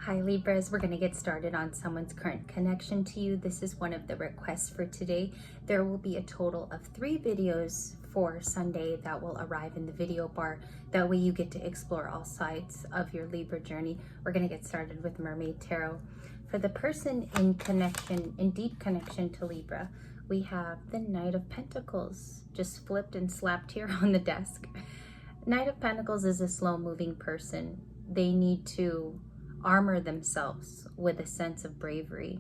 Hi Libras, we're going to get started on someone's current connection to you. This is one of the requests for today. There will be a total of 3 videos for Sunday that will arrive in the video bar. That way you get to explore all sides of your Libra journey. We're going to get started with Mermaid Tarot. For the person in connection, in deep connection to Libra, we have the Knight of Pentacles just flipped and slapped here on the desk. Knight of Pentacles is a slow-moving person. They need to armor themselves with a sense of bravery.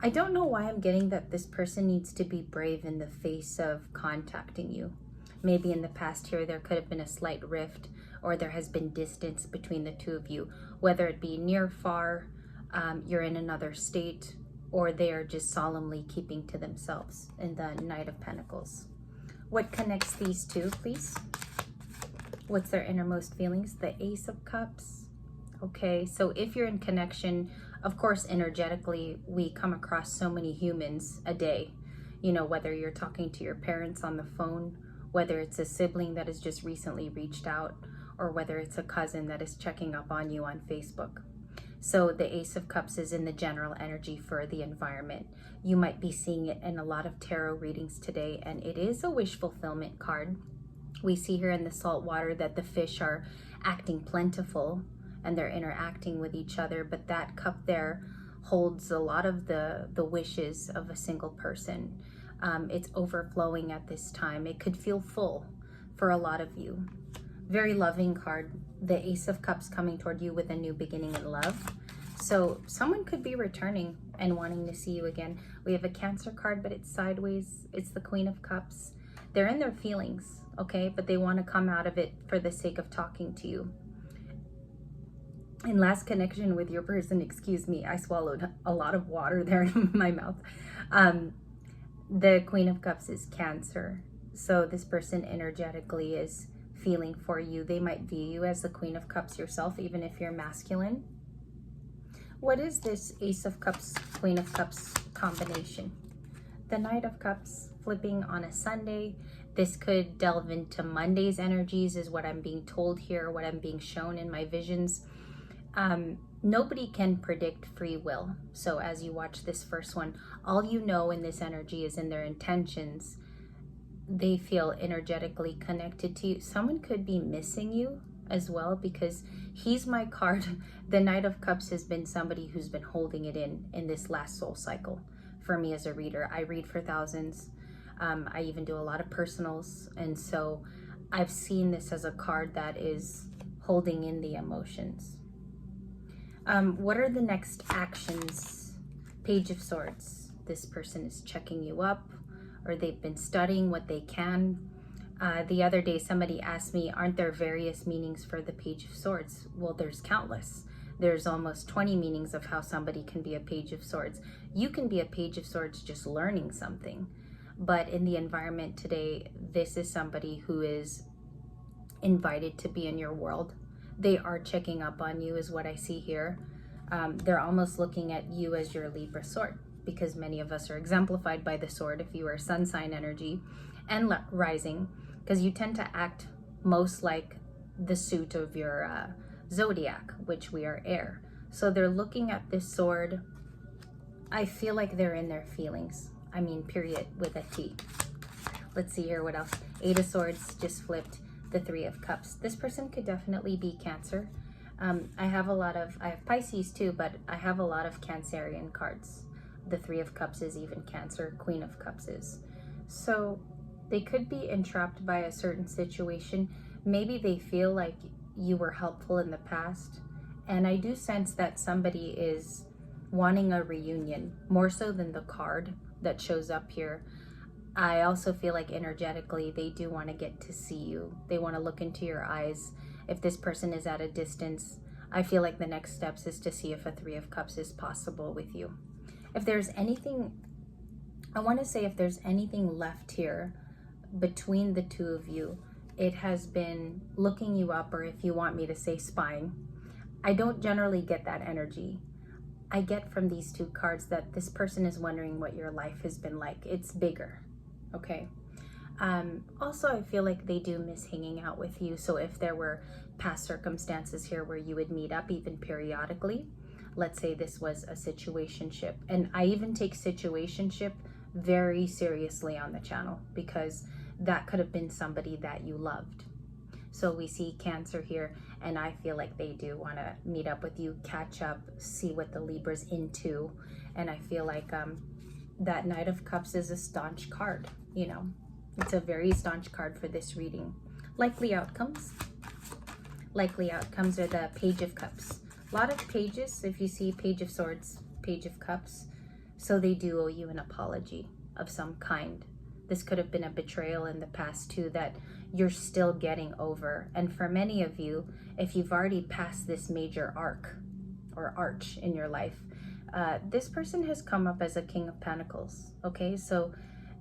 I don't know why I'm getting that this person needs to be brave in the face of contacting you. Maybe in the past here there could have been a slight rift, or there has been distance between the two of you, whether it be near, far, you're in another state, or they are just solemnly keeping to themselves in the Knight of Pentacles. What connects these two, please? What's their innermost feelings? The Ace of Cups. Okay, so if you're in connection, of course, energetically, we come across so many humans a day. You know, whether you're talking to your parents on the phone, whether it's a sibling that has just recently reached out, or whether it's a cousin that is checking up on you on Facebook. So the Ace of Cups is in the general energy for the environment. You might be seeing it in a lot of tarot readings today, and it is a wish fulfillment card. We see here in the salt water that the fish are acting plentiful, and they're interacting with each other, but that cup there holds a lot of the wishes of a single person. It's overflowing at this time. It could feel full for a lot of you. Very loving card. The Ace of Cups coming toward you with a new beginning in love. So someone could be returning and wanting to see you again. We have a Cancer card, but it's sideways. It's the Queen of Cups. They're in their feelings, okay? But they want to come out of it for the sake of talking to you. In last connection with your person, excuse me, I swallowed a lot of water there in my mouth. The Queen of Cups is Cancer. So this person energetically is feeling for you. They might view you as the Queen of Cups yourself, even if you're masculine. What is this Ace of Cups, Queen of Cups combination? The Knight of Cups flipping on a Sunday. This could delve into Monday's energies is what I'm being told here, what I'm being shown in my visions. Nobody can predict free will. So as you watch this first one, all you know in this energy is in their intentions. They feel energetically connected to you. Someone could be missing you as well, because he's my card. The Knight of Cups has been somebody who's been holding it in this last soul cycle for me as a reader. I read for thousands. I even do a lot of personals. And so I've seen this as a card that is holding in the emotions. What are the next actions? Page of Swords. This person is checking you up, or they've been studying what they can. The other day, somebody asked me, aren't there various meanings for the Page of Swords? Well, there's countless. There's almost 20 meanings of how somebody can be a Page of Swords. You can be a Page of Swords just learning something. But in the environment today, this is somebody who is invited to be in your world. They are checking up on you is what I see here. They're almost looking at you as your Libra sword, because many of us are exemplified by the sword if you are sun sign energy and rising, because you tend to act most like the suit of your zodiac, which we are air. So they're looking at this sword. I feel like they're in their feelings. I mean, period, with a T. Let's see here what else. 8 of Swords just flipped. The 3 of Cups. This person could definitely be Cancer. I have Pisces too, but I have a lot of Cancerian cards. The 3 of Cups is even Cancer. Queen of Cups is. So they could be entrapped by a certain situation. Maybe they feel like you were helpful in the past. And I do sense that somebody is wanting a reunion, more so than the card that shows up here. I also feel like energetically they do want to get to see you. They want to look into your eyes. If this person is at a distance, I feel like the next steps is to see if a 3 of Cups is possible with you. If there's anything, I want to say if there's anything left here between the two of you, it has been looking you up, or if you want me to say spying. I don't generally get that energy. I get from these two cards that this person is wondering what your life has been like. It's bigger. Okay. Also, I feel like they do miss hanging out with you. So if there were past circumstances here where you would meet up even periodically, let's say this was a situationship. And I even take situationship very seriously on the channel, because that could have been somebody that you loved. So we see Cancer here, and I feel like they do want to meet up with you, catch up, see what the Libra's into. And I feel like that Knight of Cups is a staunch card, you know. It's a very staunch card for this reading. Likely outcomes. Likely outcomes are the Page of Cups. A lot of pages, if you see Page of Swords, Page of Cups. So they do owe you an apology of some kind. This could have been a betrayal in the past too that you're still getting over. And for many of you, if you've already passed this major arc or arch in your life, this person has come up as a King of Pentacles, okay? So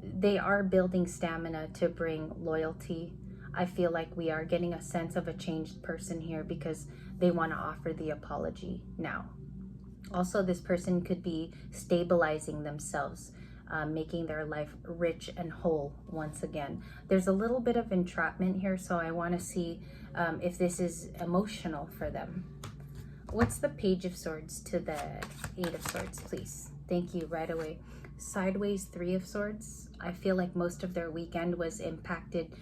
they are building stamina to bring loyalty. I feel like we are getting a sense of a changed person here because they want to offer the apology now. Also, this person could be stabilizing themselves, making their life rich and whole once again. There's a little bit of entrapment here, so I want to see if this is emotional for them. What's the Page of Swords to the Eight of Swords, please? Thank you, right away. Sideways, Three of Swords. I feel like most of their weekend was impacted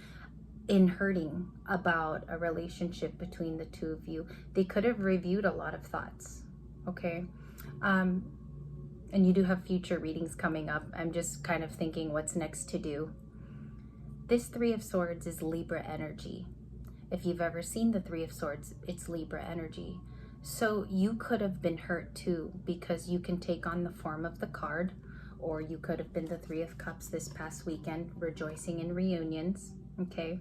in hurting about a relationship between the two of you. They could have reviewed a lot of thoughts, okay? And you do have future readings coming up. I'm just kind of thinking what's next to do. This Three of Swords is Libra energy. If you've ever seen the Three of Swords, it's Libra energy. So you could have been hurt too, because you can take on the form of the card, or you could have been the Three of Cups this past weekend, rejoicing in reunions, okay?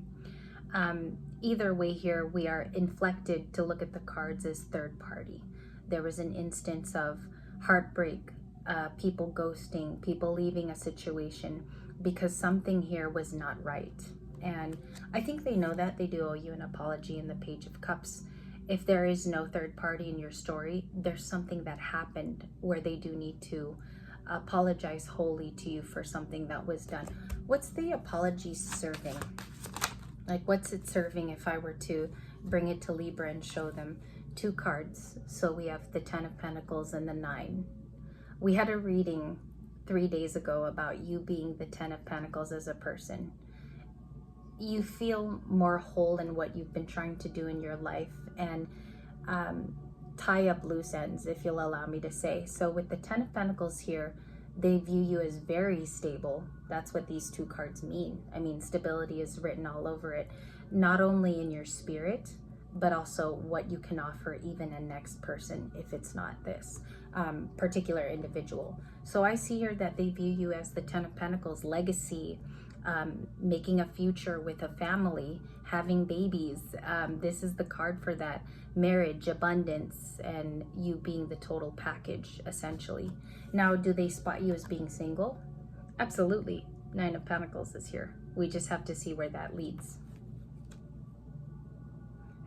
Either way here, we are inflected to look at the cards as third party. There was an instance of heartbreak, people ghosting, people leaving a situation because something here was not right. And I think they know that. They do owe you an apology in the Page of Cups. If there is no third party in your story, there's something that happened where they do need to apologize wholly to you for something that was done. What's the apology serving? Like, what's it serving if I were to bring it to Libra and show them two cards? So we have the Ten of Pentacles and the Nine. We had a reading 3 days ago about you being the Ten of Pentacles as a person. You feel more whole in what you've been trying to do in your life, and tie up loose ends, if you'll allow me to say. So with the Ten of Pentacles here, they view you as very stable. That's what these two cards mean. I mean, stability is written all over it, not only in your spirit, but also what you can offer even a next person if it's not this particular individual. So I see here that they view you as the Ten of Pentacles, legacy, making a future with a family, having babies. This is the card for that. Marriage, abundance, and you being the total package, essentially. Now, do they spot you as being single? Absolutely. Nine of Pentacles is here. We just have to see where that leads.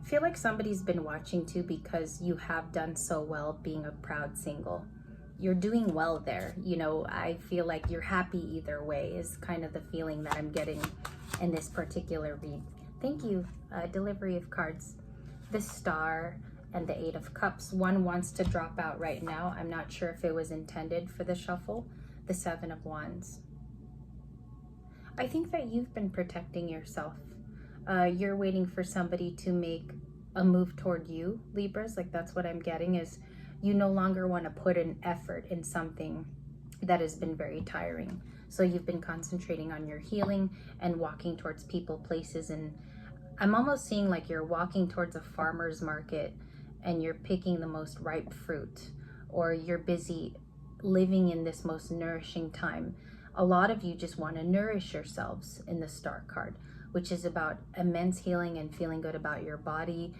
I feel like somebody's been watching too, because you have done so well being a proud single. You're doing well there. You know, I feel like you're happy either way is kind of the feeling that I'm getting in this particular read. Thank you. Delivery of cards. The Star and the Eight of Cups. One wants to drop out right now. I'm not sure if it was intended for the shuffle. The Seven of Wands. I think that you've been protecting yourself. You're waiting for somebody to make a move toward you, Libras. Like, that's what I'm getting, is you no longer want to put an effort in something that has been very tiring. So you've been concentrating on your healing and walking towards people, places, and I'm almost seeing like you're walking towards a farmer's market and you're picking the most ripe fruit, or you're busy living in this most nourishing time. A lot of you just want to nourish yourselves in the Star card, which is about immense healing and feeling good about your body.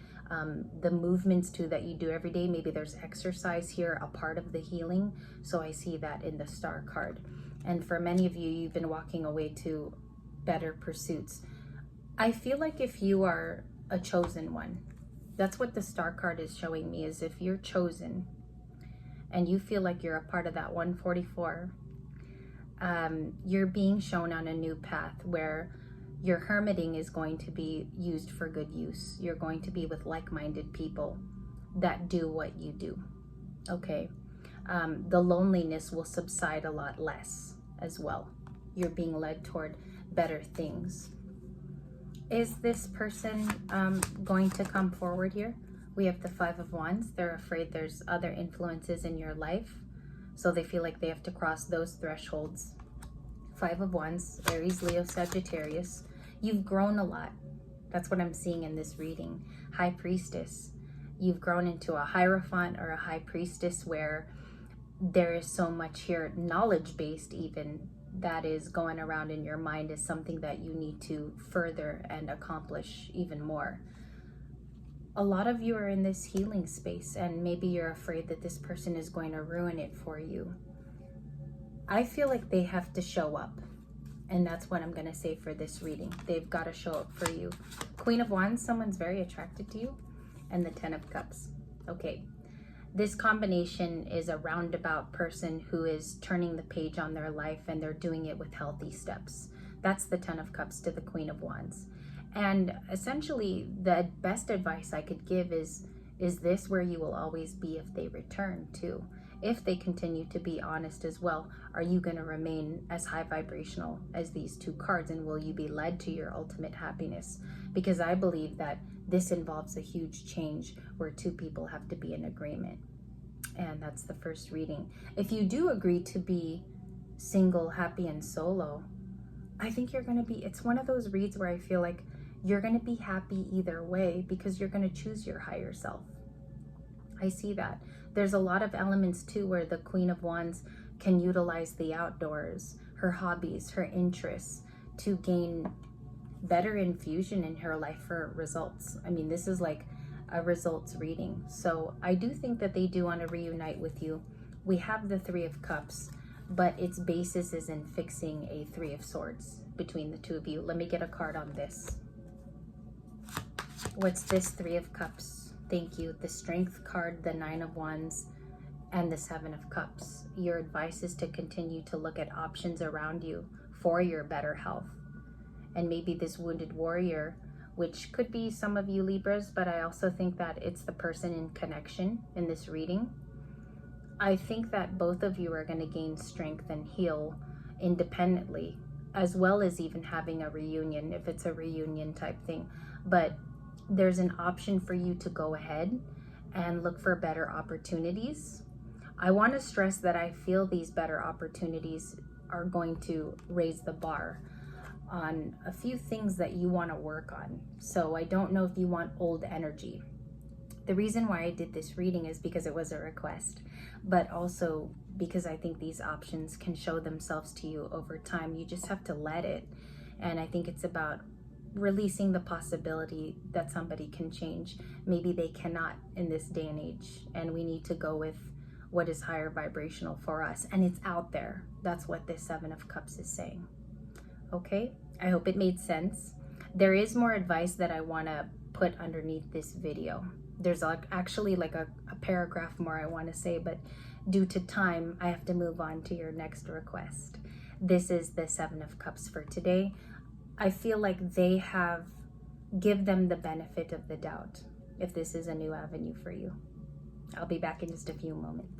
The movements too that you do every day. Maybe there's exercise here, a part of the healing. So I see that in the Star card. And for many of you, you've been walking away to better pursuits. I feel like if you are a chosen one, that's what the Star card is showing me, is if you're chosen and you feel like you're a part of that 144, you're being shown on a new path where your hermiting is going to be used for good use. You're going to be with like-minded people that do what you do. Okay. The loneliness will subside a lot less as well. You're being led toward better things. Is this person going to come forward here? We have the Five of Wands. They're afraid there's other influences in your life, so they feel like they have to cross those thresholds. Five of Wands, Aries, Leo, Sagittarius. You've grown a lot. That's what I'm seeing in this reading. High Priestess. You've grown into a Hierophant or a High Priestess where there is so much here, knowledge-based even, that is going around in your mind is something that you need to further and accomplish even more. A lot of you are in this healing space, and maybe you're afraid that this person is going to ruin it for you. I feel like they have to show up, and that's what I'm going to say for this reading. They've got to show up for you. Queen of Wands, someone's very attracted to you, and the Ten of Cups. Okay. This combination is a roundabout person who is turning the page on their life, and they're doing it with healthy steps. That's the Ten of Cups to the Queen of Wands. And essentially, the best advice I could give is this where you will always be if they return too? If they continue to be honest as well, are you going to remain as high vibrational as these two cards, and will you be led to your ultimate happiness? Because I believe that this involves a huge change where two people have to be in agreement. And that's the first reading. If you do agree to be single, happy, and solo, I think you're going to be, it's one of those reads where I feel like you're going to be happy either way because you're going to choose your higher self. I see that. There's a lot of elements too where the Queen of Wands can utilize the outdoors, her hobbies, her interests to gain better infusion in her life for results. I mean, this is like a results reading. So I do think that they do want to reunite with you. We have the Three of Cups, but its basis is in fixing a Three of Swords between the two of you. Let me get a card on this. What's this Three of Cups? Thank you. The Strength card, the Nine of Wands, and the Seven of Cups. Your advice is to continue to look at options around you for your better health. And maybe this wounded warrior, which could be some of you Libras, but I also think that it's the person in connection in this reading. I think that both of you are going to gain strength and heal independently, as well as even having a reunion, if it's a reunion type thing. But there's an option for you to go ahead and look for better opportunities. I want to stress that I feel these better opportunities are going to raise the bar on a few things that you want to work on. So I don't know if you want old energy. The reason why I did this reading is because it was a request, but also because I think these options can show themselves to you over time. You just have to let it. And I think it's about releasing the possibility that somebody can change. Maybe they cannot in this day and age, and we need to go with what is higher vibrational for us. And it's out there. That's what this Seven of Cups is saying. Okay, I hope it made sense. There is more advice that I want to put underneath this video. There's actually like a paragraph more I want to say, but due to time, I have to move on to your next request. This is the Seven of Cups for today. I feel like give them the benefit of the doubt if this is a new avenue for you. I'll be back in just a few moments.